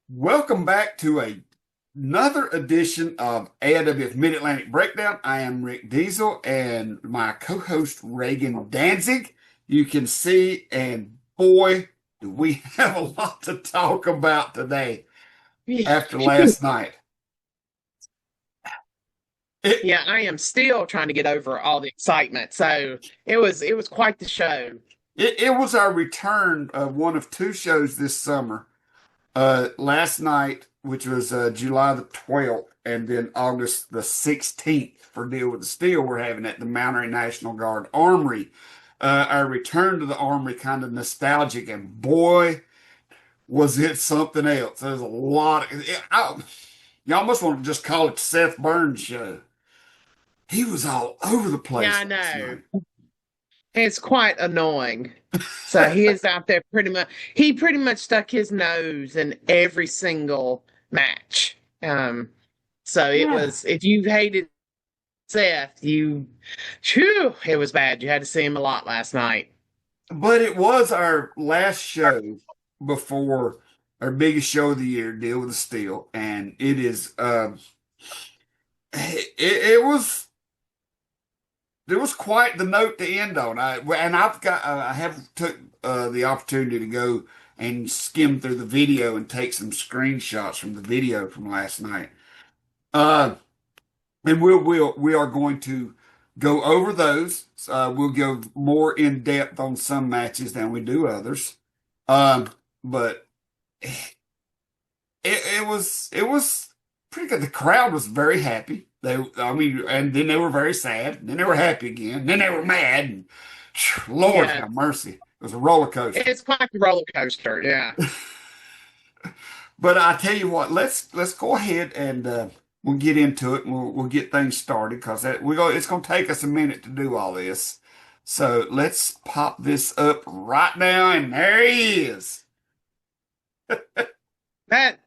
Welcome back to another edition of AIWF Mid-Atlantic Breakdown. I am Rick Diesel and my co-host Reagan Danzig. You can see, and boy, do we have a lot to talk about today after last night. It, Yeah, I am still trying to get over all the excitement. So it was quite the show. it was our return of one of two shows this summer. Last night, which was July the 12th, and then August the 16th for Deal with the Steel, we're having at the Mount Airy National Guard Armory. Our return to the Armory kind of nostalgic, and boy, was it something else. There's a lot of, you almost want to just call it Seth Burns' show. He was all over the Yeah, place I last know. night. It's quite annoying. So he is out there he pretty much stuck his nose in every single match. So it Yeah. was if you hated Seth, it was bad. You had to see him a lot last night. But it was our last show before our biggest show of the year, Deal with the Steel, and it is it was there was quite the note to end on. I have took the opportunity to go and skim through the video and take some screenshots from the video from last night. Uh, and we are going to go over those. We'll go more in depth on some matches than we do others. But it was pretty good. The crowd was very happy. And then they were very sad. And then they were happy again. And then they were mad. And Lord Yeah. have mercy, it was a roller coaster. It's quite the roller coaster, yeah. But I tell you what, let's go ahead and we'll get into it. And we'll get things started because it's going to take us a minute to do all this. So let's pop this up right now, and there he is. That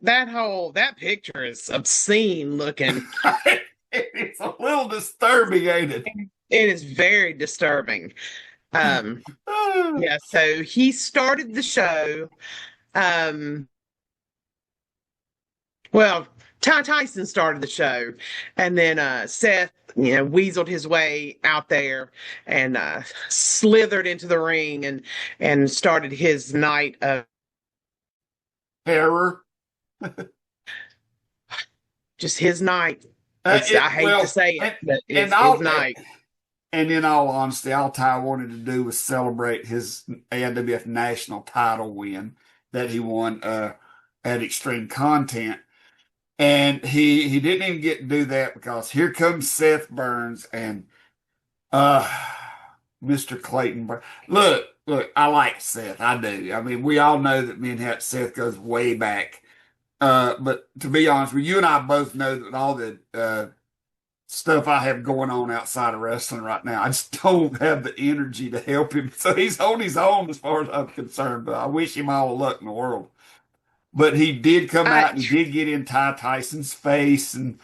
picture is obscene looking. It's a little disturbing, ain't it? It is very disturbing. Um, yeah, so he started the show. Um, well, Ty Tyson started the show, and then Seth, weaseled his way out there and slithered into the ring and started his night of Terror. just his night. I hate to Well, say it, but and it's his all, night. and in all honesty, all Ty wanted to do was celebrate his AIWF national title win that he won at Extreme Content. And he didn't even get to do that because here comes Seth Burns and uh Mr. Clayton Burns. Look, I like Seth. I do. I mean, we all know that me and Seth goes way back. But to be honest with you, and I both know that all the stuff I have going on outside of wrestling right now, I just don't have the energy to help him. So he's on his own as far as I'm concerned. But I wish him all the luck in the world. But he did come I out and did get in Ty Tyson's face, and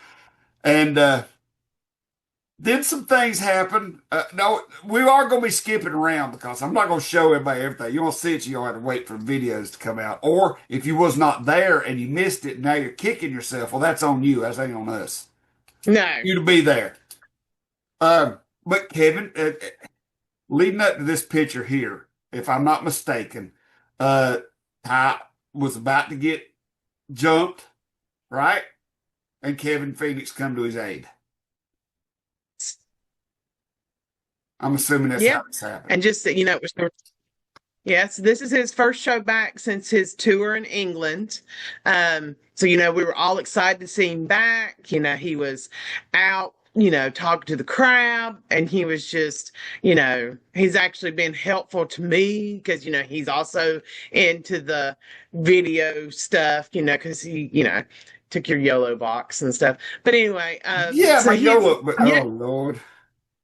then some things happen. No, we are going to be skipping around because I'm not going to show everybody everything. You want to see it, you'll have to wait for videos to come out. Or if you was not there and you missed it, now you're kicking yourself. Well, that's on you. That's ain't on us. no. You to be there. But Kevin, leading up to this picture here, if I'm not mistaken, Ty was about to get jumped, right? And Kevin Phoenix come to his aid. I'm assuming that's Yep. how it's happened. And just that, it was yes, this is his first show back since his tour in England. So we were all excited to see him back. He was out, talking to the crowd, and he was just, he's actually been helpful to me because he's also into the video stuff, because he, took your YOLO box and stuff. But anyway, Yeah, so my he's YOLO, but yeah, oh Lord,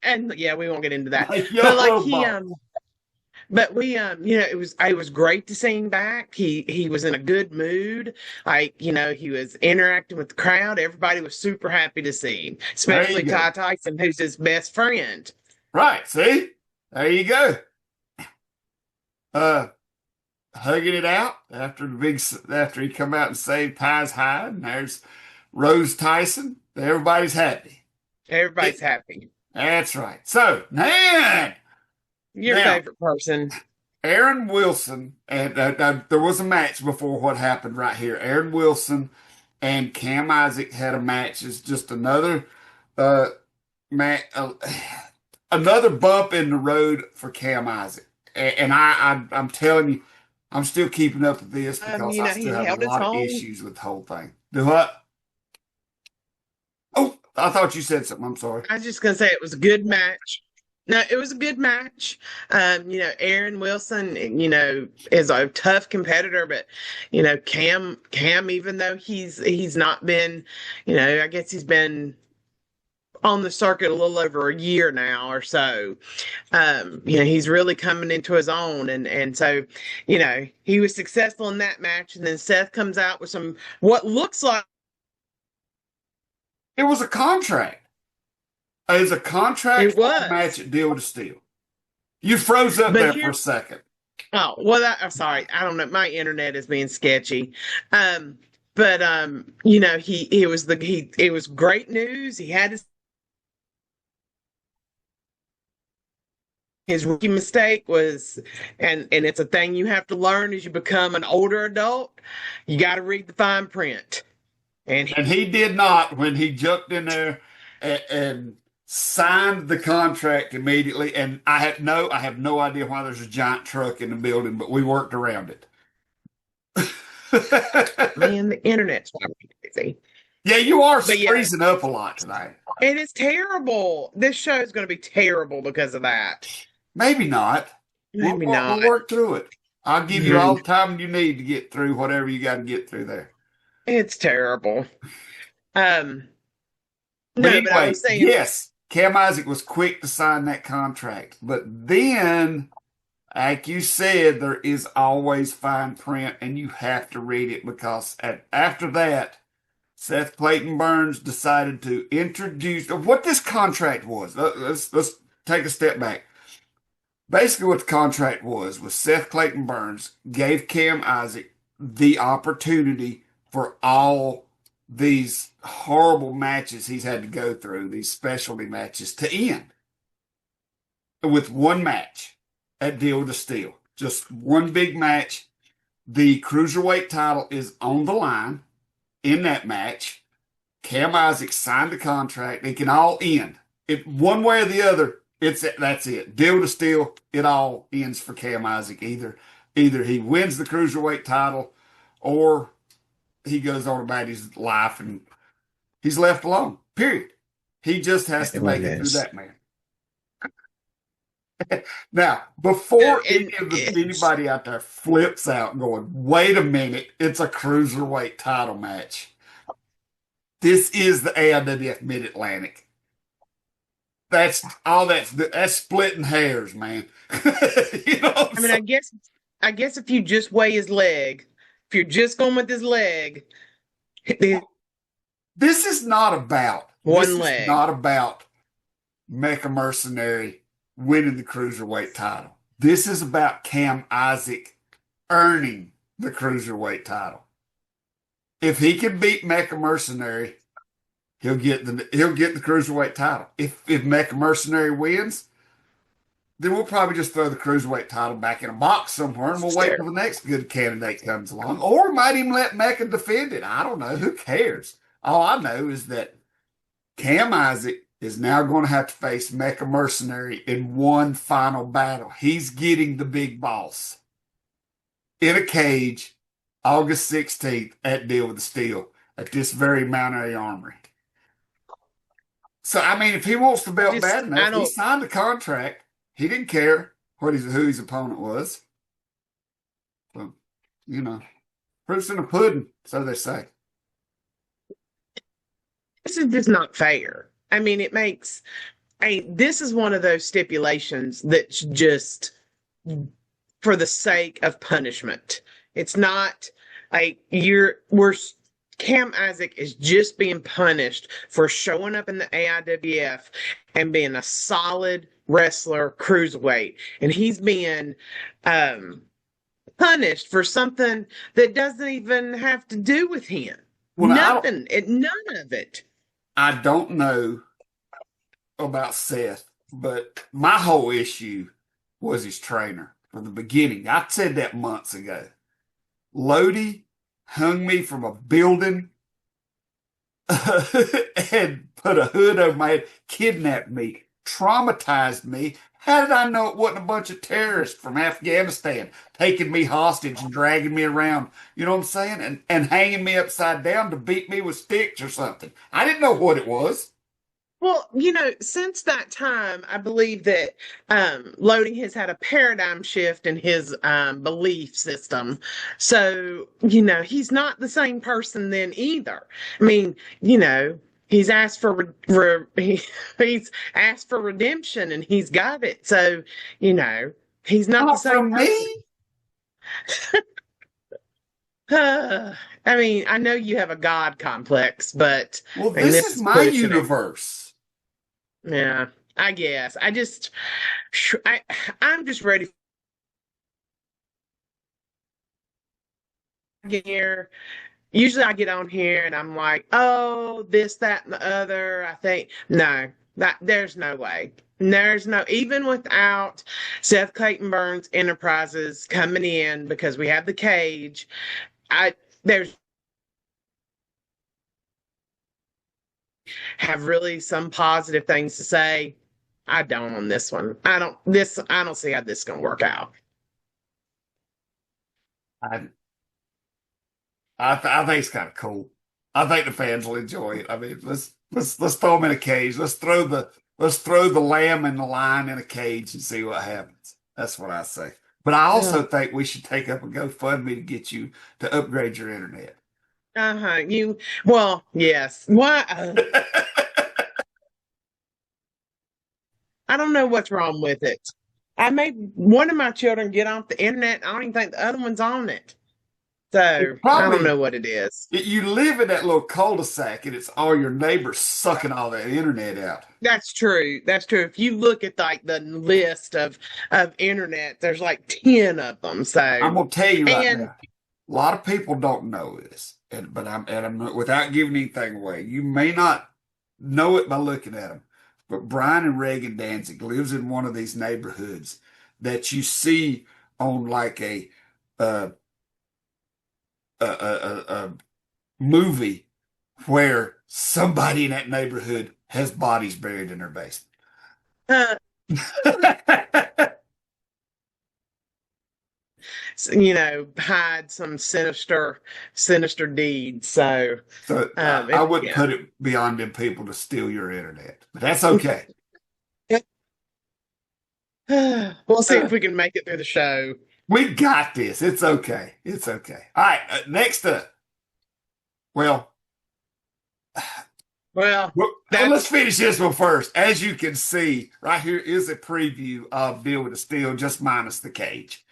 and yeah, we won't get into that. my But like YOLO he box. but we it was great to see him back. He was in a good mood. Like, he was interacting with the crowd. Everybody was super happy to see him, There you especially go. Ty Tyson, who's his best friend. Right, see? There you go. Uh, hugging it out after he come out and saved Ty's hide, and there's Rose Tyson. Everybody's happy. Everybody's happy. That's right. So, man, Your now favorite person. Aaron Wilson, and there was a match before what happened right here. Aaron Wilson and Cam Isaac had a match. It's just another uh, match, another bump in the road for Cam Isaac. And I'm telling you, I'm still keeping up with this because I still He have a held his lot of own. issues with the whole thing. Do what? Oh, I thought you said something. I'm sorry. I was just gonna say it was a good match. No, it was a good match. Aaron Wilson, is a tough competitor, but Cam, even though he's not been, I guess he's been on the circuit a little over a year now or so. He's really coming into his own, and so, he was successful in that match, and then Seth comes out with some what looks like. It was a contract. It was a contract It for a match was. at Deal to Steal. You froze up But there for a here, second. oh, well, I'm sorry. I don't know. My internet is being sketchy. Um, but he it was it was great news. He had his rookie mistake was, and it's a thing you have to learn as you become an older adult. You got to read the fine print. And And he did not when he jumped in there and signed the contract immediately. And I have no idea why there's a giant truck in the building, but we worked around it. man, the internet's crazy. Yeah, you are But yeah, freezing up a lot tonight. and it's terrible. This show is going to be terrible because of that. Maybe not. Maybe We'll not. work through it. I'll give you all Mhm. the time you need to get through whatever you got to get through there. It's terrible. Um, But no, but I anyway, was saying, yes, Cam Isaac was quick to sign that contract. But then, like you said, there is always fine print, and you have to read it because after that, Seth Clayton Burns decided to introduce what this contract was. Let's take a step back. Basically, what the contract was Seth Clayton Burns gave Cam Isaac the opportunity for all these horrible matches he's had to go through, these specialty matches, to end with one match at Deal to Steal. Just one big match. The cruiserweight title is on the line in that match. Cam Isaac signed the contract. It can all end. It one way or the other. That's it. Deal to Steal. It all ends for Cam Isaac. Either he wins the cruiserweight title, or he goes on about his life and he's left alone. Period. He just has to well, make it through yes. that, man. Now, before And anybody out there flips out going, wait a minute, it's a cruiserweight title match. This is the AIWF Mid Atlantic. That's splitting hairs, man. You know what I'm I mean, saying? I guess if you just weigh his leg, if you're just going with his leg, This is not about this one is leg. not about Mecha Mercenary winning the cruiserweight title. This is about Cam Isaac earning the cruiserweight title. If he can beat Mecha Mercenary, he'll get the cruiserweight title. If Mecha Mercenary wins, then we'll probably just throw the cruiserweight title back in a box somewhere and we'll wait till the next good candidate comes along. Or we might even let Mecha defend it. I don't know. Who cares? All I know is that Cam Isaac is now going to have to face Mecha Mercenary in one final battle. He's getting the big boss in a cage August 16th at Deal with the Steel at this very Mount Airy Armory. So, I mean, if he wants the belt bad I enough, he don't. signed the contract. He didn't care who his opponent was. So, you know, proof's in the pudding, so they say. This is just not fair. I mean, it makes. This is one of those stipulations that's just for the sake of punishment. It's not like we're Cam Isaac is just being punished for showing up in the AIWF and being a solid wrestler cruiserweight. And he's being punished for something that doesn't even have to do with him. Well, I don't, None of it. I don't know about Seth, but my whole issue was his trainer from the beginning. I said that months ago. Lodi hung me from a building and put a hood over my head, kidnapped me, traumatized me. How did I know it wasn't a bunch of terrorists from Afghanistan taking me hostage and dragging me around? You know what I'm saying? And hanging me upside down to beat me with sticks or something. I didn't know what it was. Well, since that time, I believe that Lodi has had a paradigm shift in his belief system. So, he's not the same person then either. I mean, he's asked for he's asked for redemption and he's got it. So, he's not the Not same from person. me. I mean, I know you have a God complex, but Well, I mean, this this is is my pushing it. universe. Yeah, I guess. I, I'm just ready to get here. Usually I get on here and I'm like, oh, this, that, and the other. I think, no, there's no way. There's no, even without Seth Clayton Burns Enterprises coming in because we have the cage, there's have really some positive things to say. I don't on this one. I don't see how this is gonna work out. I I think it's kind of cool. I think the fans will enjoy it. I mean, let's throw them in a cage. Let's throw the lamb and the lion in a cage and see what happens. That's what I say. But I also Uh, think we should take up a GoFundMe to get you to upgrade your internet. uh-huh. Well, yes. Why? I don't know what's wrong with it. I made one of my children get off the internet. I don't even think the other one's on it. It's So I don't probably know what it is. you live in that little cul-de-sac and it's all your neighbors sucking all that internet out. That's true. That's true. If you look at like the list of internet, there's like 10 of them. So I'm gonna tell you right and now. A lot of people don't know this, but I'm without giving anything away. You may not know it by looking at them, but Brian and Reagan Danzig lives in one of these neighborhoods that you see on like uh, a movie where somebody in that neighborhood has bodies buried in their basement. uh, hide some sinister deeds. So So I wouldn't yeah. put it beyond them people to steal your internet, but that's okay. We'll see if we can make it through the show. We got this. It's okay. It's okay. All right. Next up. Well, Well, let's that's finish this one first. As you can see, right here is a preview of Deal with the Steel, just minus the cage.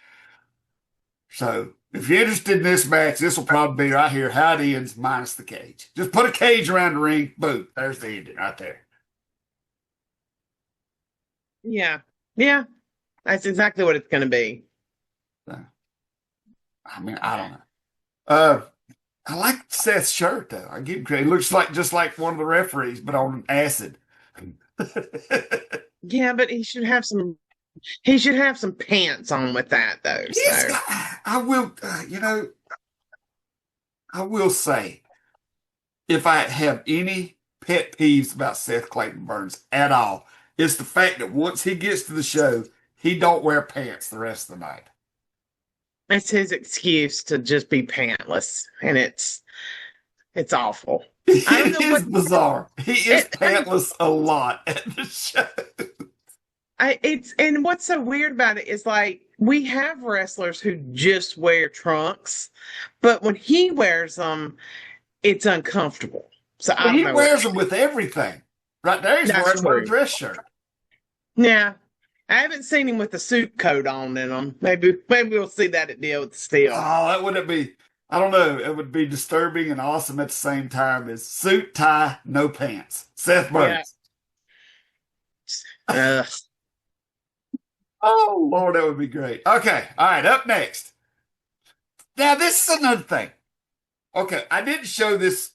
So if you're interested in this match, this will probably be right here how it ends minus the cage. Just put a cage around the ring. Boom. There's the ending right there. yeah. Yeah. That's exactly what it's going to be. So, I mean, I don't know. Uh, I like Seth's shirt though. I give him credit. It looks like just like one of the referees, but on acid. Yeah, but he should have some pants on with that though. Yes, So I will. I will say, if I have any pet peeves about Seth Clayton Burns at all, it's the fact that once he gets to the show, he don't wear pants the rest of the night. it's his excuse to just be pantless, and it's awful. I don't It know is what bizarre. He is it, I, pantless a lot at the show. it's and what's so weird about it is like we have wrestlers who just wear trunks, but when he wears them, it's uncomfortable. So Well, I don't he know what wears them with everything. Right there, he's that's wearing a true. dress shirt. Yeah. I haven't seen him with the suit coat on in them. Maybe we'll see that at Deal with Steel. Oh, that wouldn't be. I don't know. It would be disturbing and awesome at the same time as suit, tie, no pants. Seth Yeah. Burns. Ugh. Oh, Lord, that would be great. Okay. All right. Up next. Now this is another thing. Okay, I didn't show this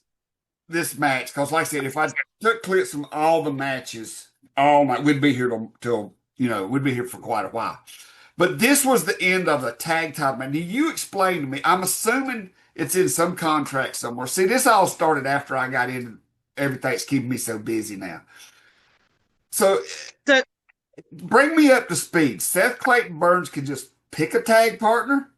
match because, like I said, if I took clips from all the matches all night, we'd be here till we'd be here for quite a while. But this was the end of the tag title match. You explain to me. I'm assuming it's in some contract somewhere. See, this all started after I got into everything that's keeping me so busy now. So So, bring me up to speed. Seth Clayton Burns can just pick a tag partner.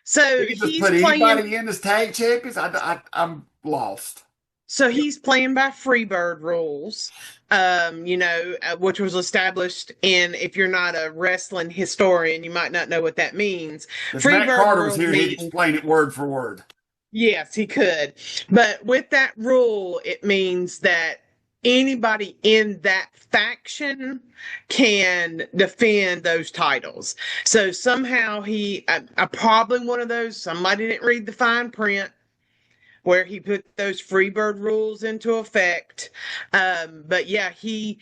so He can just he's put playing. anybody in as tag champions. I'm lost. So he's playing by Freebird rules, which was established in, if you're not a wrestling historian, you might not know what that means. If Matt Freebird Carter was rule here, he'd means, explain it word for word. yes, he could. But with that rule, it means that anybody in that faction can defend those titles. So somehow probably one of those, somebody didn't read the fine print where he put those Freebird rules into effect. But yeah, he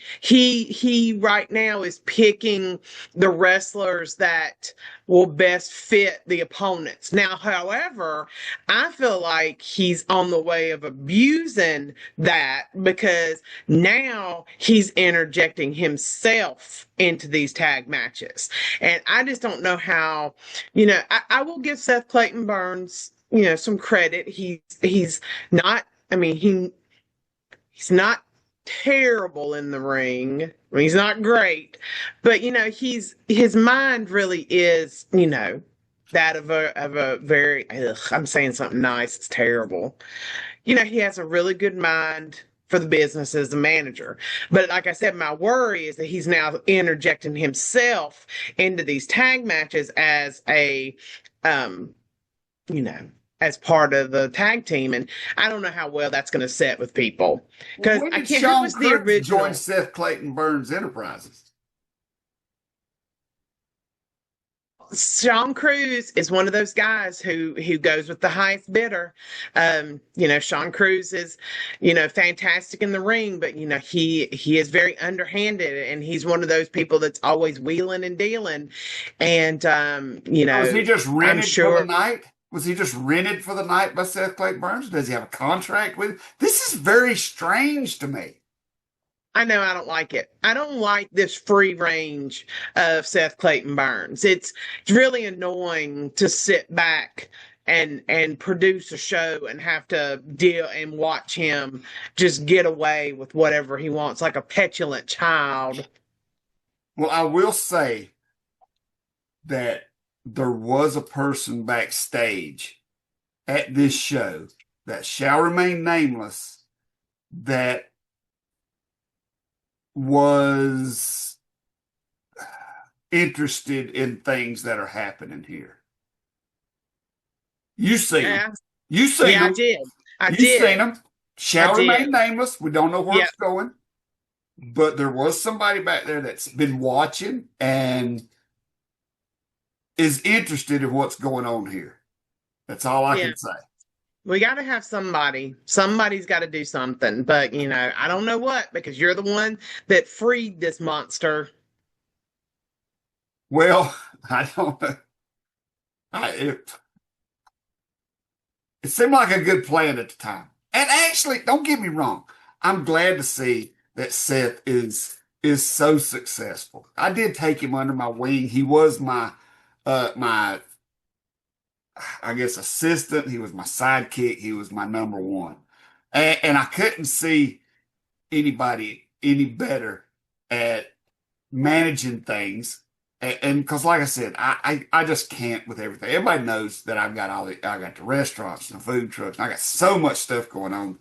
right now is picking the wrestlers that will best fit the opponents. Now, however, I feel like he's on the way of abusing that because now he's interjecting himself into these tag matches. And I just don't know how, I will give Seth Clayton Burns some credit. He's not, I mean, he's not terrible in the ring. I mean, he's not great, but his mind really is, that of a very, I'm saying something nice. It's terrible. He has a really good mind for the business as a manager. But like I said, my worry is that he's now interjecting himself into these tag matches as um, you know, as part of the tag team. And I don't know how well that's going to set with people because When I did can't, who Sean was the Cruz join original? Seth Clayton Burns Enterprises? Sean Cruz is one of those guys who goes with the highest bidder. Sean Cruz is, fantastic in the ring, but he is very underhanded, and he's one of those people that's always wheeling and dealing. And Was he just I'm rented for the sure. night? Was he just rented for the night by Seth Clayton Burns? Does he have a contract with? This is very strange to me. I know I don't like it. I don't like this free range of Seth Clayton Burns. It's really annoying to sit back and produce a show and have to deal and watch him just get away with whatever he wants like a petulant child. Well, I will say that there was a person backstage at this show that shall remain nameless that was interested in things that are happening here. You seen them. Yeah, You seen yeah, I them. did. I You seen did. them. I Shall did. remain nameless. We don't know where Yeah. it's going, but there was somebody back there that's been watching and is interested in what's going on here. That's all I Yeah. can say. We got to have somebody. Somebody's got to do something. But, I don't know what because you're the one that freed this monster. Well, I don't know. It seemed like a good plan at the time. And actually, don't get me wrong. I'm glad to see that Seth is so successful. I did take him under my wing. He was my I guess assistant. He was my sidekick. He was my number one. And I couldn't see anybody any better at managing things. And because, like I said, I just can't with everything. Everybody knows that I got the restaurants and the food trucks. And I got so much stuff going on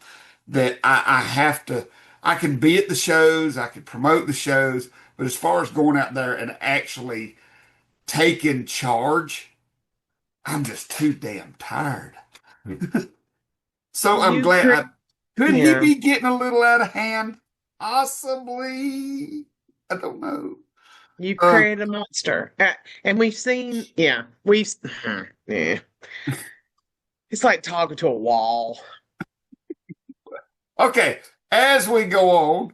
that I have to. I can be at the shows, I can promote the shows, but as far as going out there and actually taking charge, I'm just too damn tired. So I'm You glad. cre- Could he yeah, be getting a little out of hand? Possibly. I don't know. you Uh, created a monster. And we've seen, yeah, yeah. It's like talking to a wall. okay, as we go on,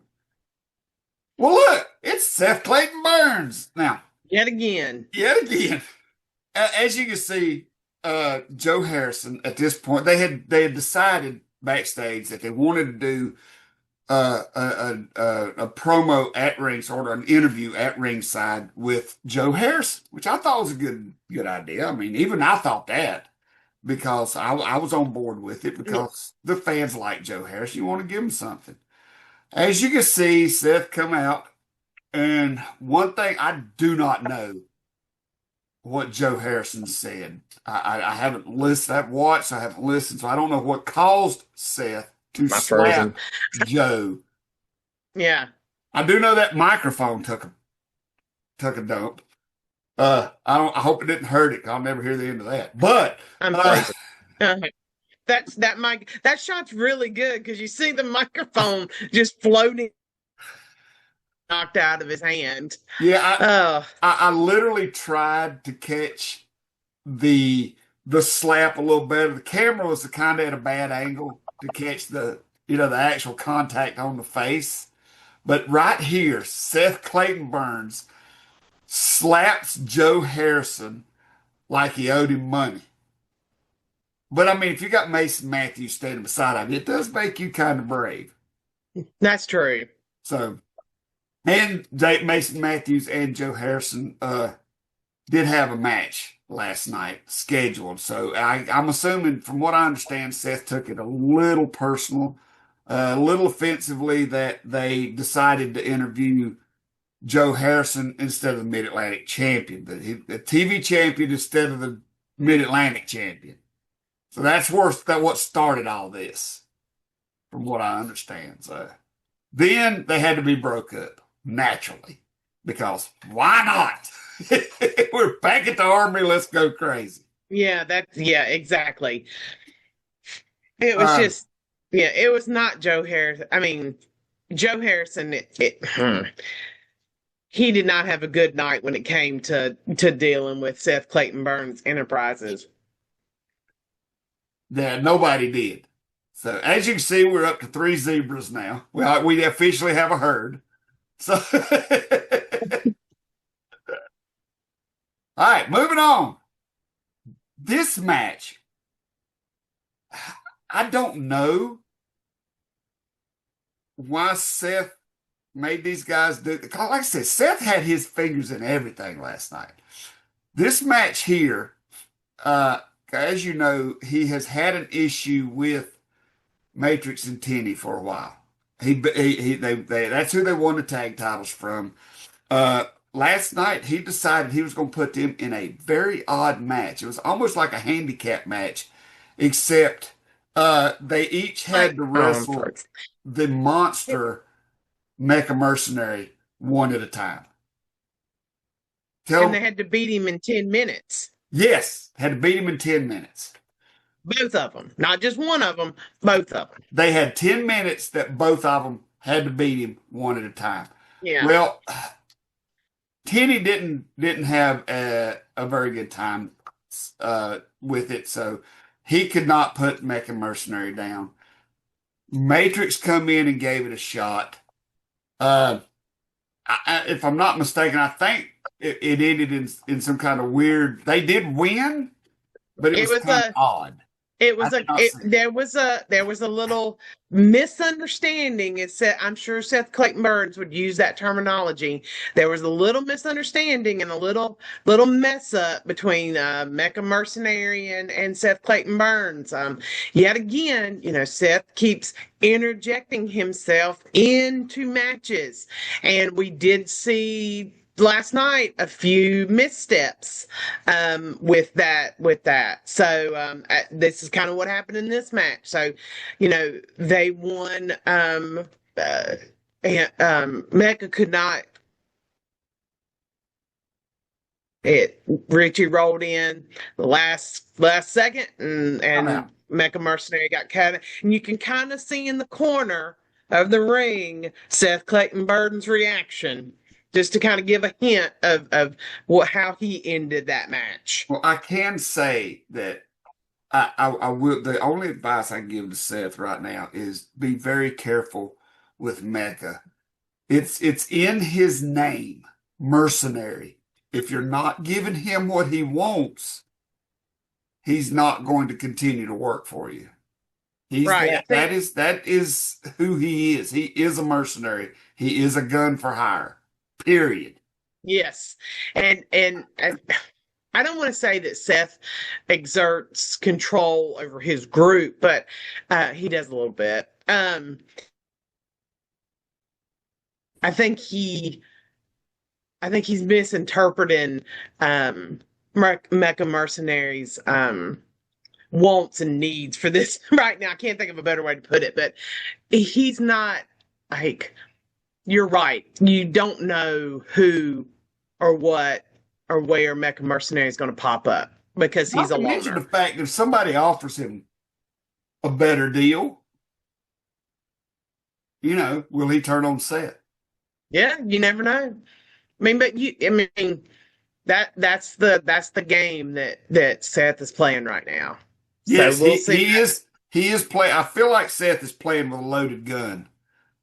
well, look, it's Seth Clayton Burns now. Yet again. Yet again, as you can see, Joe Harrison at this point they had decided backstage that they wanted to do a promo at ringside or an interview at ringside with Joe Harrison, which I thought was a good idea. I mean, even I thought that because I was on board with it Yeah. because the fans like Joe Harrison. You want to give him something. As you can see, Seth come out, and one thing I do not know what Joe Harrison said. I haven't listened, I've watched, I haven't listened, so I don't know what caused Seth to My frozen. slap Joe. Yeah, I do know that microphone took a dump. I hope it didn't hurt it. 'Cause I'll never hear the end of that. But I'm uh, frozen. That's that mic. That shot's really good because you see the microphone just floating, knocked out of his hand. yeah, Oh, I literally tried to catch the the slap a little better. The camera was kind of at a bad angle to catch the actual contact on the face. But right here, Seth Clayton Burns slaps Joe Harrison like he owed him money. But I mean, if you got Mason Matthews standing beside him, it does make you kind of brave. that's true. So, and Mason Matthews and Joe Harrison did have a match last night scheduled. So I'm assuming, from what I understand, Seth took it a little personal, a little offensively that they decided to interview Joe Harrison instead of the Mid Atlantic champion, the TV champion instead of the Mid Atlantic champion. So that's what started all this, from what I understand. So then they had to be broke up naturally because why not? We're back at the army. Let's go crazy. Yeah, exactly. It was Uh, just, yeah, it was not Joe Harrison. I mean, Joe Harrison, he did not have a good night when it came to dealing with Seth Clayton Burns Enterprises. that nobody did. So as you can see, we're up to 3 zebras now. We officially have a herd. So, all right, moving on. This match, I don't know why Seth made these guys do. Like I said, Seth had his fingers in everything last night. This match here, as you know, he has had an issue with Matrix and Tenny for a while. That's who they won the tag titles from. Uh, Last night he decided he was going to put them in a very odd match. It was almost like a handicap match, except they each Like, had to wrestle the monster Mecha Mercenary one at a time. and they Tell had to beat him in 10 minutes. Yes, had to beat him in 10 minutes. Both of them, not just one of them, both of them. They had 10 minutes that both of them had to beat him one at a time. Yeah. Well, Tenny didn't have a very good time with it, so he could not put Mecha Mercenary down. Matrix come in and gave it a shot. If I'm not mistaken, I think it ended in some kind of weird. They did win, but it It was was kind of a odd. It I was did not see. there was a little misunderstanding. It said I'm sure Seth Clayton Burns would use that terminology. There was a little misunderstanding and a little mess up between Mecha Mercenary and Seth Clayton Burns. Yet again, Seth keeps interjecting himself into matches, and we did see last night a few missteps with that. So this is kind of what happened in this match. So they won. And Mecca could not. It Richie rolled in the last second, and I'm out. Mecha Mercenary got cut, and you can kind of see in the corner of the ring Seth Clayton Burton's reaction, just to kind of give a hint of how he ended that match. Well, I can say that I will. The only advice I can give to Seth right now is be very careful with Mecca. It's in his name, mercenary. If you're not giving him what he wants, he's not going to continue to work for you. He's Right. I think that is who he is. He is a mercenary. He is a gun for hire. Period. yes. And I don't want to say that Seth exerts control over his group, but he does a little bit. I think he I think he's misinterpreting Mecha Mercenaries' wants and needs for this right now. I can't think of a better way to put it, but he's not like, you're right. You don't know who or what or where Mecha Mercenary is going to pop up because he's Not a to mention the loner. fact that if somebody offers him a better deal, will he turn on set? Yeah, you never know. I mean, that's the game that Seth is playing right now. So Yes, we'll he see. he is play. I feel like Seth is playing with a loaded gun,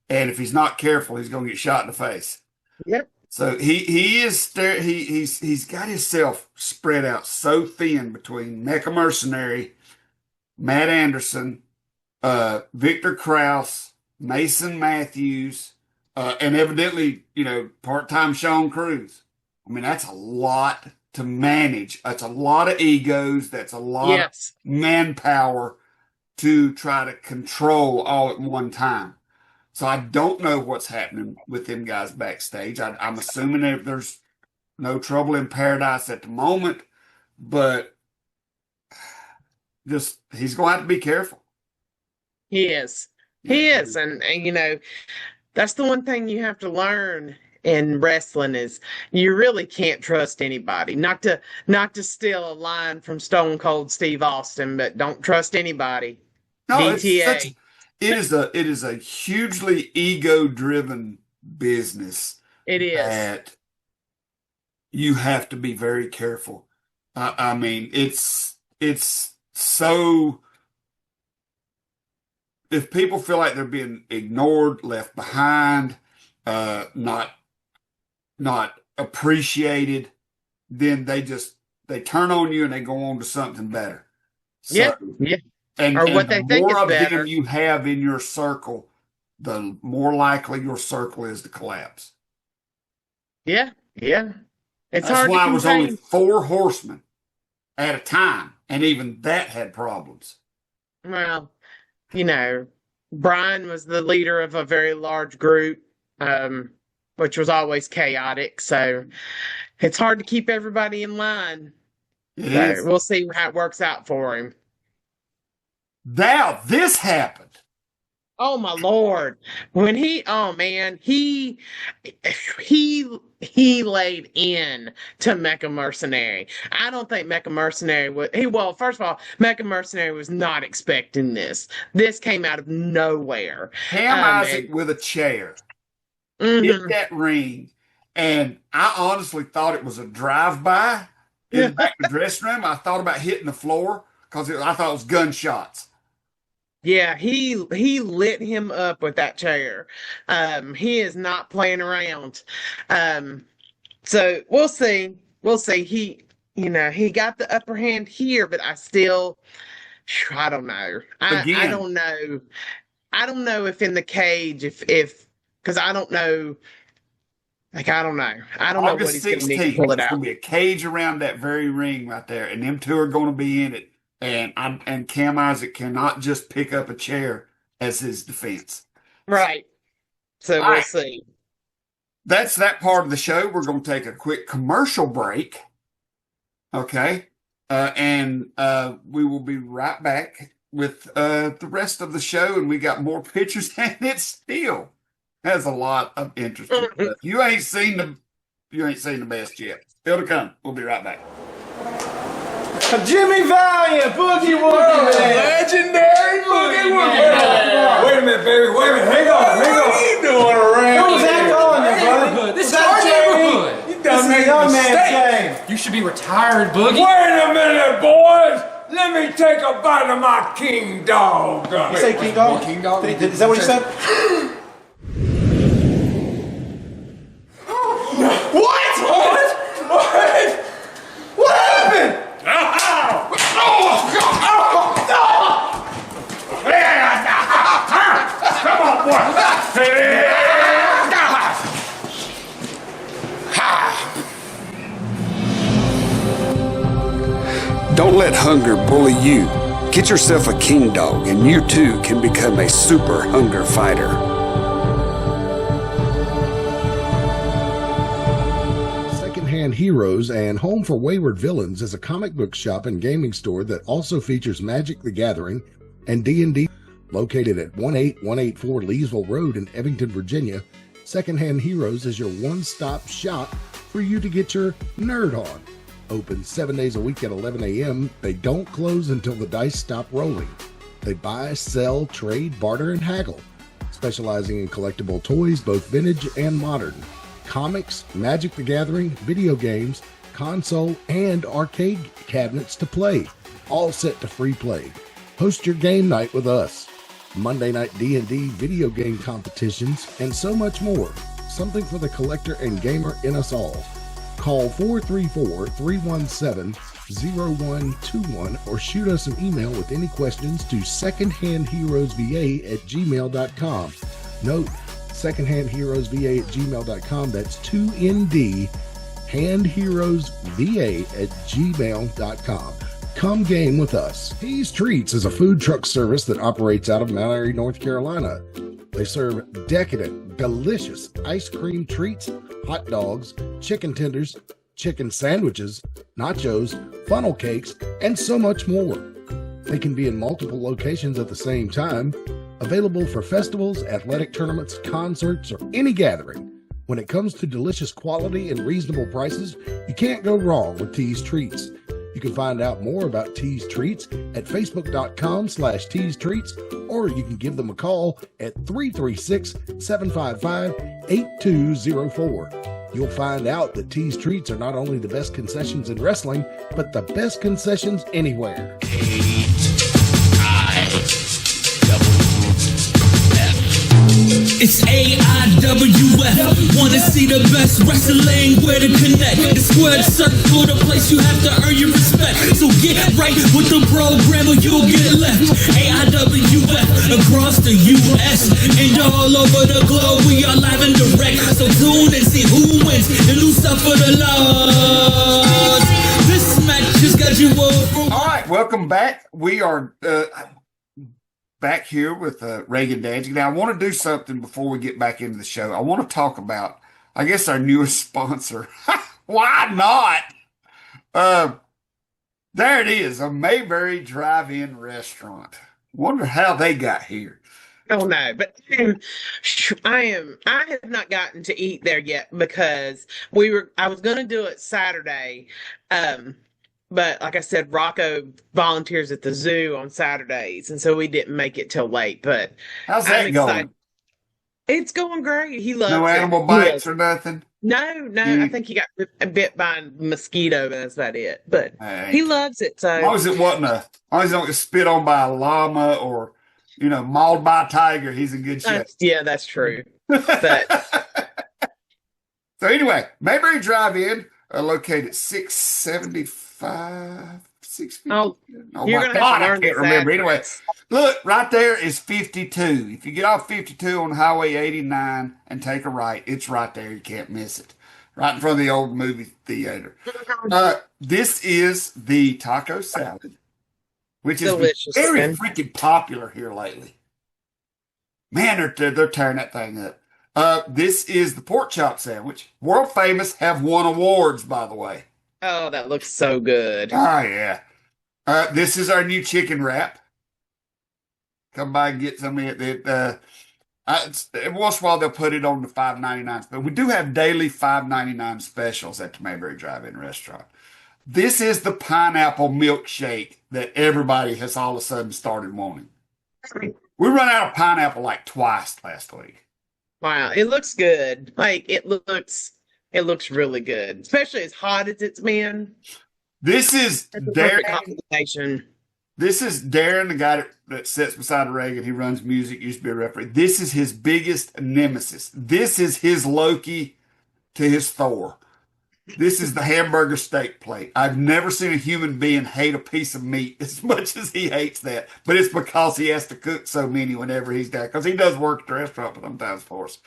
and if he's not careful, he's going to get shot in the face. Yep. So he's got himself spread out so thin between Mecha Mercenary, Matt Anderson, Victor Krause, Mason Matthews, and evidently, part-time Sean Cruz. I mean, that's a lot to manage. That's a lot of egos. That's a lot of Yes. manpower to try to control all at one time. So I don't know what's happening with them guys backstage. I'm assuming that there's no trouble in paradise at the moment, but just he's going to have to be careful. He is. Yeah. He is. And that's the one thing you have to learn in wrestling is you really can't trust anybody. Not to steal a line from Stone Cold Steve Austin, but don't trust anybody. No, DTA. it is a hugely ego-driven business It is. that you have to be very careful. I mean, it's so if people feel like they're being ignored, left behind, not appreciated, then they turn on you and they go on to something better. Yeah. So, Yeah. and Or what the they think is more of better. them you have in your circle, the more likely your circle is to collapse. Yeah. Yeah. It's That's hard to why it was only contain. 4 horsemen at a time, and even that had problems. Well, Brian was the leader of a very large group, which was always chaotic. So it's hard to keep everybody in line. It So is. we'll see how it works out for him. Now this happened. Oh my Lord. Oh man, he laid in to Mecha Mercenary. I don't think Mecha Mercenary well, first of all, Mecha Mercenary was not expecting this. This came out of nowhere. Cam Isaac with a chair hit Mhm. that ring, and I honestly thought it was a drive-by in the back of the dressing room. I thought about hitting the floor because I thought it was gunshots. Yeah, he lit him up with that chair. He is not playing around. So we'll see. We'll see. He got the upper hand here, but I don't know. I Again, don't know. I don't know if in the cage, if because I don't know. Like I don't know. I don't know what August he's going to need to 16th, pull it it's out. going to be a cage around that very ring right there, and them two are going to be in it. And Cam Isaac cannot just pick up a chair as his defense. Right. So All we'll right, see. that's that part of the show. We're going to take a quick commercial break. Okay. And we will be right back with the rest of the show. And we got more pictures, and it still has a lot of interesting stuff. You ain't seen the best yet. Still to come. We'll be right back. Jimmy Valiant, Boogie Woogie, Legendary Boogie Woogie. Wait a minute, baby. Wait a minute. Hang on. What are you doing around What was that here? going there, Neighborhood. brother? This Was is that our Jamie? neighborhood. You This done is made a a mistake. man's game. You should be retired, Boogie. Wait a minute, boys. Let me take a bite of my king dog. You say King Dog? King Dog? Is that what you said? What? What happened? let hunger bully you. Get yourself a king dog and you too can become a super hunger fighter. Secondhand Heroes and Home for Wayward Villains is a comic book shop and gaming store that also features Magic the Gathering and D&D. Located at 18184 Leesville Road in Evanston, Virginia, Secondhand Heroes is your one-stop shop for you to get your nerd on. Open 7 days a week at 11 a.m. They don't close until the dice stop rolling. They buy, sell, trade, barter, and haggle, specializing in collectible toys, both vintage and modern, comics, Magic the Gathering, video games, console, and arcade cabinets to play, all set to free play. Host your game night with us. Monday night D&D video game competitions, and so much more. Something for the collector and gamer in us all. Call 434-317-0121 or shoot us an email with any questions to secondhandheroesva@gmail.com. Note, secondhandheroesva@gmail.com. That's 2ND, handheroesva@gmail.com. Come game with us. Tease Treats is a food truck service that operates out of Mount Airy, North Carolina. They serve decadent, delicious ice cream treats, hot dogs, chicken tenders, chicken sandwiches, nachos, funnel cakes, and so much more. They can be in multiple locations at the same time, available for festivals, athletic tournaments, concerts, or any gathering. When it comes to delicious quality and reasonable prices, you can't go wrong with Tease Treats. You can find out more about Tease Treats at facebook.com/Tease Treats, or you can give them a call at 336-755-8204. You'll find out that Tease Treats are not only the best concessions in wrestling, but the best concessions anywhere. It's AIWF. Wanna see the best wrestling? Where to connect? The squared circle, the place you have to earn your respect. So get right with the program or you'll get left. AIWF across the US and all over the globe. We are live and direct. So tune and see who wins and who suffer the loss. This match just got you over. All right, welcome back. We are back here with Reagan Danzig. Now, I want to do something before we get back into the show. I want to talk about, I guess, our newest sponsor. Why not? There it is, a Mayberry Drive-In Restaurant. Wonder how they got here. Oh no, but I have not gotten to eat there yet because I was going to do it Saturday. But like I said, Rocco volunteers at the zoo on Saturdays, and so we didn't make it till late. But How's that going? It's going great. He loves it. No animal bites or nothing? No. I think he got bit by a mosquito, and that's about it. But he loves it. So as long as it wasn't as long as it don't get spit on by a llama or mauled by a tiger, he's in good shape. Yeah, that's true. But so anyway, Mayberry Drive-In, located 675. 650. Oh, my God, I can't remember. Anyway, look, right there is 52. If you get off 52 on Highway 89 and take a right, it's right there. You can't miss it. Right in front of the old movie theater. This is the taco salad, which is very freaking popular here lately. Man, they're tearing that thing up. This is the pork chop sandwich. World famous, have won awards, by the way. Oh, that looks so good. Oh, yeah. This is our new chicken wrap. Come by and get some of it. Every once in a while, they'll put it on the $5.99. But we do have daily $5.99 specials at the Mayberry Drive-In Restaurant. This is the pineapple milkshake that everybody has all of a sudden started wanting. We run out of pineapple like twice last week. Wow, it looks good. Like it looks really good, especially as hot as it's been. This is Darren. This is Darren, the guy that sits beside Reagan. He runs music, used to be a referee. This is his biggest nemesis. This is his Loki to his Thor. This is the hamburger steak plate. I've never seen a human being hate a piece of meat as much as he hates that. But it's because he has to cook so many whenever he's there. Because he does work at the restaurant sometimes for us.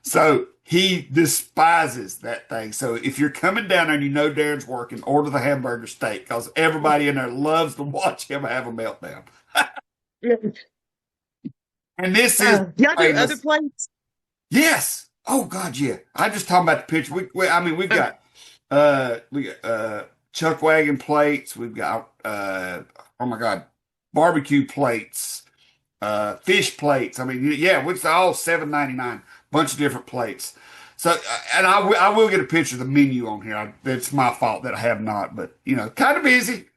So he despises that thing. So if you're coming down there and you know Darren's working, order the hamburger steak because everybody in there loves to watch him have a meltdown. And this is Y'all do other famous. plates? Yes. Oh God, yeah. I just talking about the picture. I mean, we got chuck wagon plates. We've got oh my God, barbecue plates, fish plates. I mean, yeah, it's all $7.99. Bunch of different plates. So, and I will get a picture of the menu on here. It's my fault that I have not, but kind of busy.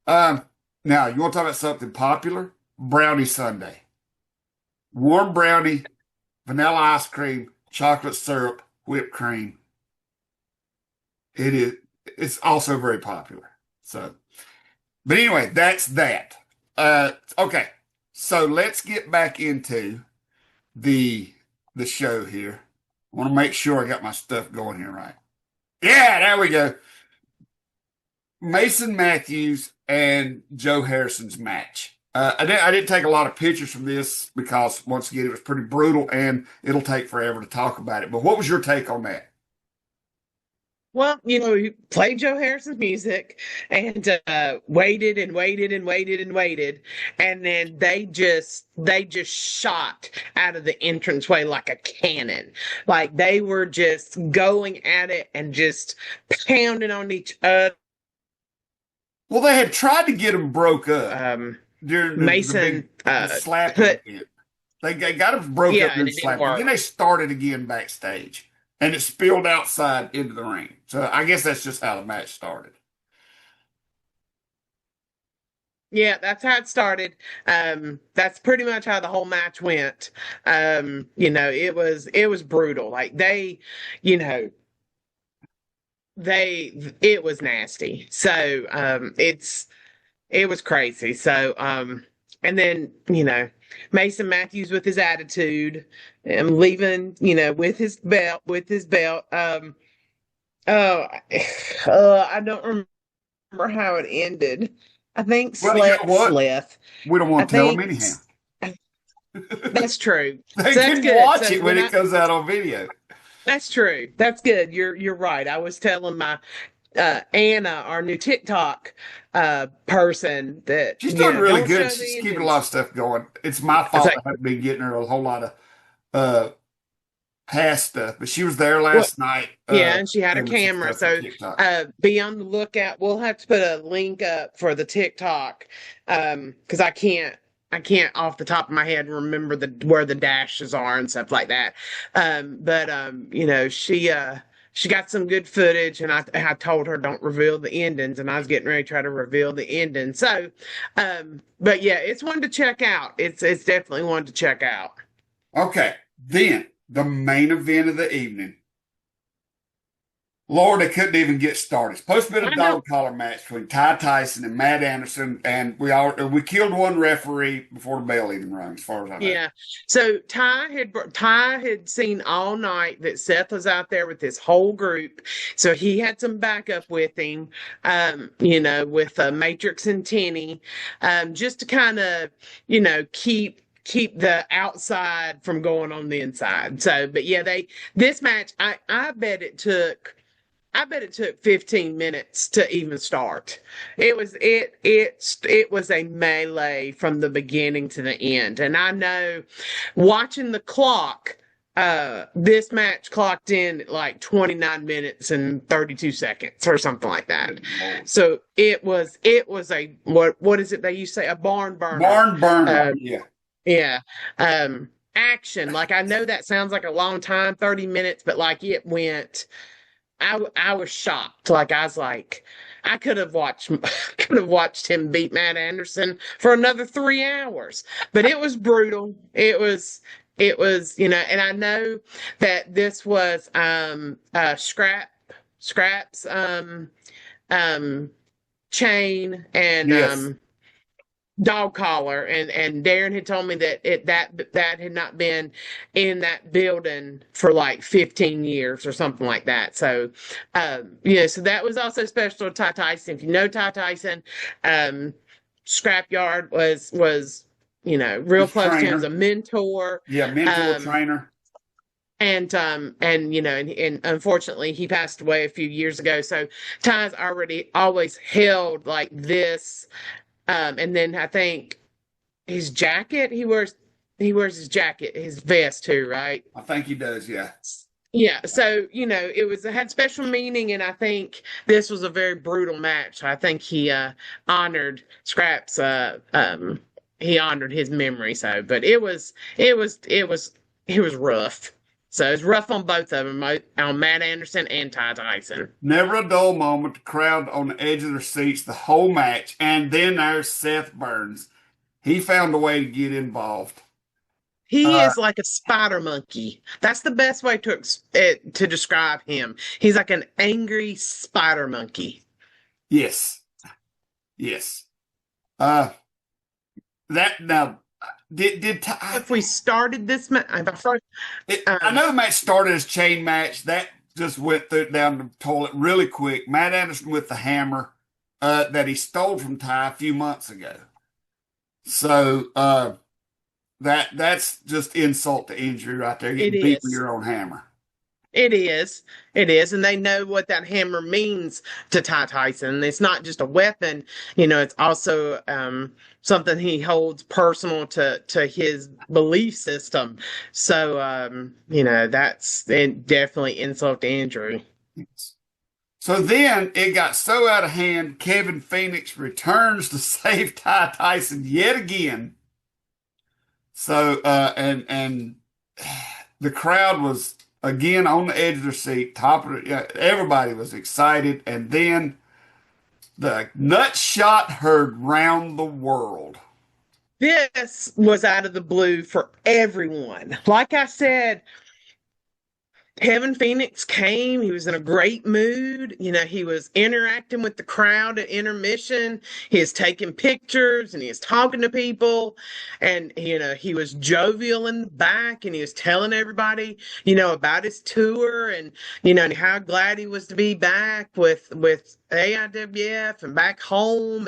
Um, Now you want to talk about something popular? Brownie sundae, warm brownie, vanilla ice cream, chocolate syrup, whipped cream. It is. It's also very popular. So, but anyway, that's that. Okay, so let's get back into the show here. I want to make sure I got my stuff going here right. Yeah, there we go. Mason Matthews and Joe Harrison's match. I didn't take a lot of pictures from this because, once again, it was pretty brutal and it'll take forever to talk about it. But what was your take on that? Well, he played Joe Harrison's music and waited and waited and waited and waited, and then they just shot out of the entranceway like a cannon. Like they were just going at it and just pounding on each other. Well, they had tried to get them broke up during Mason the slapping event. They got them broke up during the slapping. Then they started again backstage. And it spilled outside into the ring. So I guess that's just how the match started. Yeah, that's how it started. That's pretty much how the whole match went. It was brutal. Like it was nasty. So it was crazy. So and then, Mason Matthews with his attitude and leaving, with his belt. I don't remember how it ended. I think Sleth. We don't want to tell them anyhow. That's true. They So can watch it when it comes out on video. That's true. That's good. You're right. I was telling my Anna, our new TikTok person, that she's doing really good. She's keeping a lot of stuff going. It's my fault I haven't been getting her a whole lot of past stuff, but she was there last night. Yeah, and she had a camera, so be on the lookout. We'll have to put a link up for the TikTok because I can't off the top of my head remember where the dashes are and stuff like that. She got some good footage, and I told her don't reveal the endings, and I was getting ready to try to reveal the ending. So, but yeah, it's one to check out. It's definitely one to check out. Okay, then the main event of the evening. Lord, they couldn't even get started. Supposed to be a dog collar match between Ty Tyson and Matt Anderson, and we killed one referee before the bell even rang, as far as I know. Yeah. So Ty had seen all night that Seth was out there with his whole group, so he had some backup with him, with Matrix and Tenny, just to kind of, keep the outside from going on the inside. So, but yeah, this match, I bet it took 15 minutes to even start. It was a melee from the beginning to the end. And I know, watching the clock, this match clocked in at like 29 minutes and 32 seconds or something like that. So it was a what is it they used to say, a barn burner. Barn burner. Yeah. Action. Like, I know that sounds like a long time, 30 minutes, but like it went. I was shocked. Like, I was like, I could have watched him beat Matt Anderson for another 3 hours. But it was brutal. It was, and I know that this was Scrap's chain and yes. Dog collar, and Darren had told me that that had not been in that building for like 15 years or something like that. So, so that was also special to Ty Tyson. If you know Ty Tyson, Scrapyard was real close to him as a mentor. Yeah, mentor, trainer. And unfortunately he passed away a few years ago. So Ty's always held like this. And then I think his jacket, he wears his jacket, his vest too, right? I think he does, yeah. Yeah, so it had special meaning, and I think this was a very brutal match. I think he honored Scraps. He honored his memory. So, but it was rough. So it's rough on both of them, on Matt Anderson and Ty Tyson. Never a dull moment. The crowd on the edge of their seats the whole match. And then there's Seth Burns. He found a way to get involved. He is like a spider monkey. That's the best way to describe him. He's like an angry spider monkey. Yes. Yes. That now did If we started this match, I know the match started as chain match. That just went down the toilet really quick. Matt Anderson with the hammer that he stole from Ty a few months ago. So that's just insult to injury right there. Getting beat with your own hammer. It is. And they know what that hammer means to Ty Tyson. It's not just a weapon, it's also something he holds personal to his belief system. So, that's definitely insult to injury. So then it got so out of hand, Kevin Phoenix returns to save Ty Tyson yet again. So, and the crowd was again on the edge of their seat, top of it. Everybody was excited. And then the nut shot heard round the world. This was out of the blue for everyone. Like I said, Kevin Phoenix came. He was in a great mood. He was interacting with the crowd at intermission. He was taking pictures and he was talking to people. And, he was jovial in the back and he was telling everybody, about his tour and, and how glad he was to be back with AIWF and back home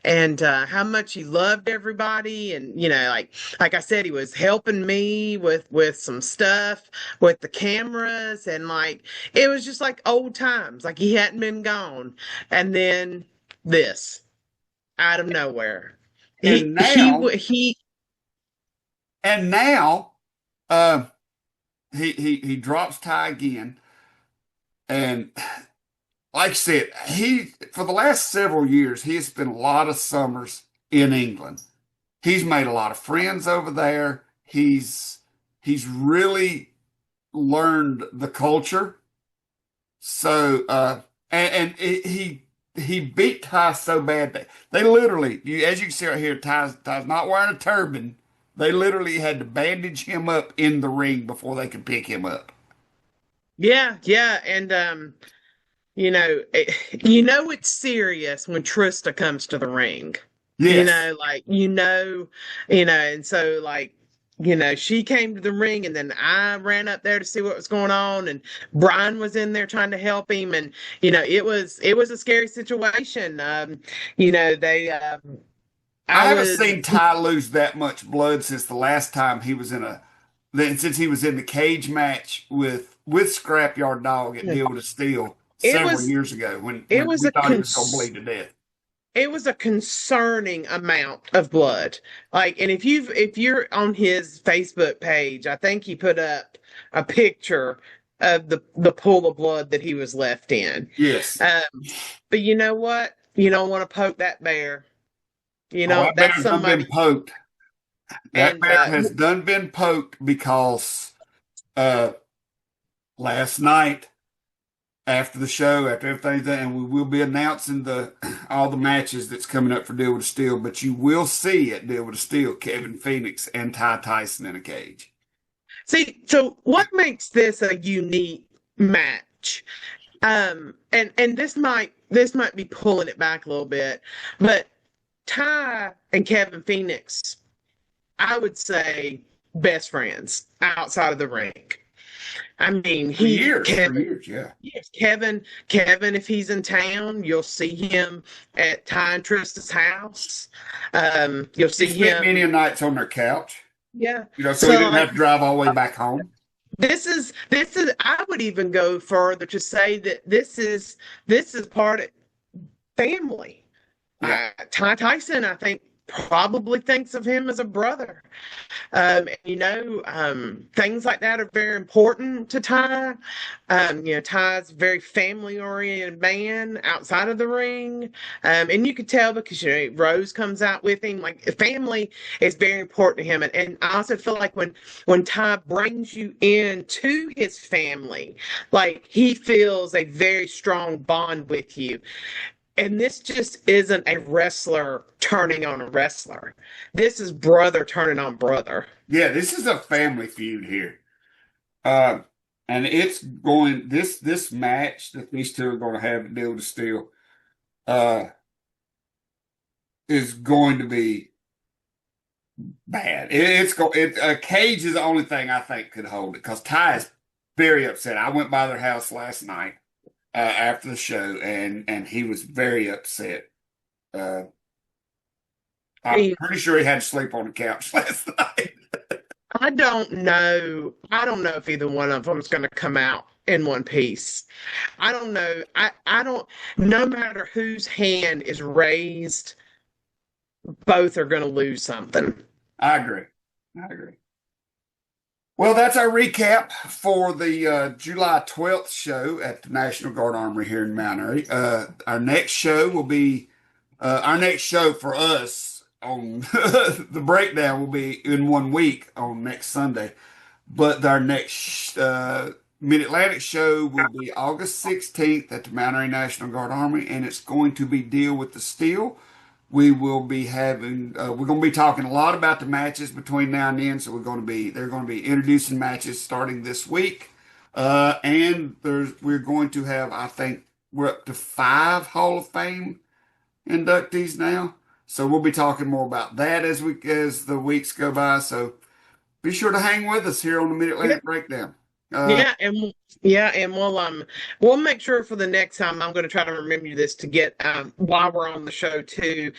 and how much he loved everybody. And, like I said, he was helping me with some stuff with the cameras and it was just like old times, like he hadn't been gone. And then this out of nowhere. And now he drops Ty again. And like I said, for the last several years, he has spent a lot of summers in England. He's made a lot of friends over there. He's really learned the culture. So, and he beat Ty so bad that they literally, as you can see right here, Ty's not wearing a turban. They literally had to bandage him up in the ring before they could pick him up. Yeah. And, it's serious when Trista comes to the ring. Yes. And so she came to the ring and then I ran up there to see what was going on and Brian was in there trying to help him. And, it was a scary situation. I haven't seen Ty lose that much blood since the last time he was since he was in the cage match with Scrapyard Dog at Deal to Steel several years ago when we thought he was going to bleed to death. It was a concerning amount of blood. And if you're on his Facebook page, I think he put up a picture of the pool of blood that he was left in. Yes. But you know what? You don't want to poke that bear. That that's somebody. Been poked. That bear has done been poked because last night after the show, after everything's done, and we will be announcing all the matches that's coming up for Deal with Steel, but you will see at Deal with Steel Kevin Phoenix and Ty Tyson in a cage. See, so what makes this a unique match? And this might be pulling it back a little bit, but Ty and Kevin Phoenix, I would say, best friends outside of the ring. I mean, for years, yeah. Yes, Kevin, if he's in town, you'll see him at Ty and Trista's house. You'll see him many nights on their couch. Yeah. So he didn't have to drive all the way back home. this is I would even go further to say that this is part of family. Yeah. Tyson, I think, probably thinks of him as a brother. Things like that are very important to Ty. Ty's a very family-oriented man outside of the ring. And you could tell because, Rose comes out with him. Like, family is very important to him. And I also feel like when Ty brings you into his family, like, he feels a very strong bond with you. And this just isn't a wrestler turning on a wrestler. This is brother turning on brother. Yeah, this is a family feud here. And it's this match that these two are going to have to deal to steal is going to be bad. Cage is the only thing I think could hold it because Ty is very upset. I went by their house last night after the show, and he was very upset. I'm pretty sure he had to sleep on the couch last night. I don't know. I don't know if either one of them is going to come out in one piece. I don't know. I don't. No matter whose hand is raised, both are going to lose something. I agree. Well, that's our recap for the July 12th show at the National Guard Armory here in Mount Airy. Our next show will be, our next show for us on the breakdown will be in 1 week on next Sunday. But our next Mid-Atlantic show will be August 16th at the Mount Airy National Guard Armory, and it's going to be Deal with the Steel. We will be having, we're going to be talking a lot about the matches between now and then. So they're going to be introducing matches starting this week. And we're going to have, I think we're up to 5 Hall of Fame inductees now. So we'll be talking more about that as the weeks go by. So be sure to hang with us here on the Mid-Atlantic Breakdown. And we'll make sure for the next time. I'm going to try to remember this to get while we're on the show to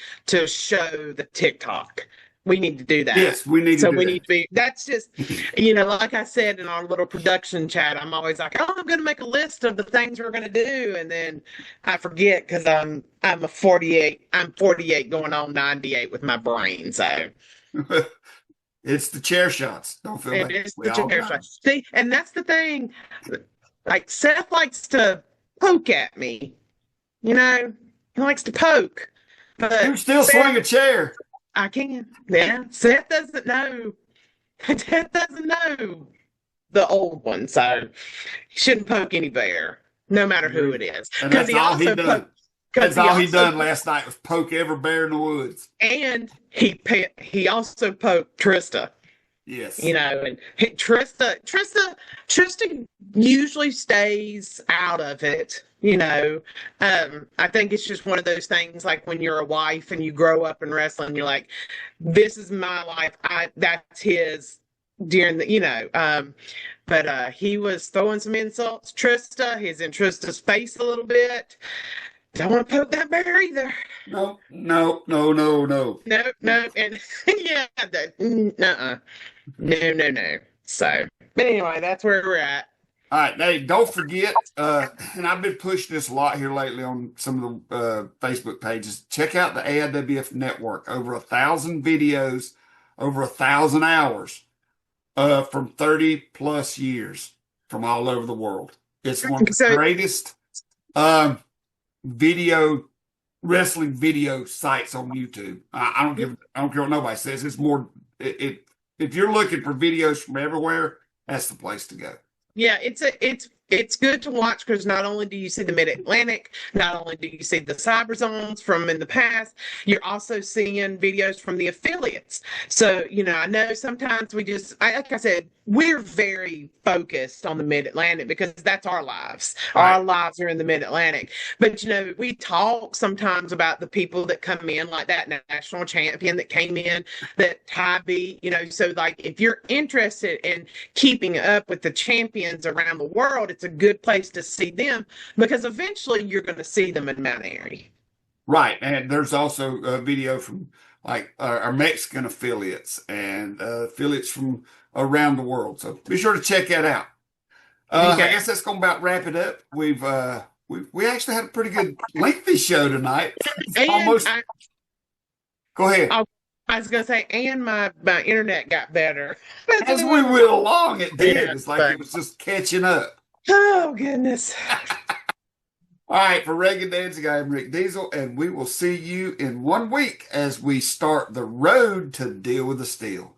show the TikTok. We need to do that. Yes, we need to. So we need to be. That's just, like I said in our little production chat, I'm always like, oh, I'm going to make a list of the things we're going to do, and then I forget because I'm 48. I'm 48 going on 98 with my brain. So. It's the chair shots. Don't feel like it's the chair shots. See, and that's the thing. Like Seth likes to poke at me. He likes to poke. But you still swing a chair. I can. Yeah. Seth doesn't know. Seth doesn't know the old one, so he shouldn't poke any bear, no matter who it is. Because he also poked. That's all he done last night was poke every bear in the woods. And he also poked Trista. Yes. And Trista usually stays out of it. I think it's just one of those things like when you're a wife and you grow up in wrestling, you're like, this is my life. That's his during the, but he was throwing some insults. Trista, he's in Trista's face a little bit. Don't want to poke that bear either. No. No. And no. So, but anyway, that's where we're at. All right. Hey, don't forget, and I've been pushing this a lot here lately on some of the Facebook pages. Check out the AIWF network. Over 1,000 videos, over 1,000 hours from 30 plus years from all over the world. It's one of the greatest wrestling video sites on YouTube. I don't care what nobody says. It's more if you're looking for videos from everywhere, that's the place to go. Yeah, it's good to watch because not only do you see the Mid-Atlantic, not only do you see the cyber zones from in the past, you're also seeing videos from the affiliates. So, I know sometimes like I said, we're very focused on the Mid-Atlantic because that's our lives. Right. Our lives are in the Mid-Atlantic. But, we talk sometimes about the people that come in, like that national champion that came in, that Ty beat, so like if you're interested in keeping up with the champions around the world, it's a good place to see them because eventually you're going to see them in Mount Airy. Right. And there's also a video from like our Mexican affiliates and affiliates from around the world. So be sure to check that out. I guess that's going to about wrap it up. We actually had a pretty good lengthy show tonight. Almost. Go ahead. I was gonna say, and my internet got better as we went along. It did. It's like it was just catching up. Oh goodness! All right, for Reagan Danzig, I'm Rick Diesel, and we will see you in 1 week as we start the road to Deal with the Steel.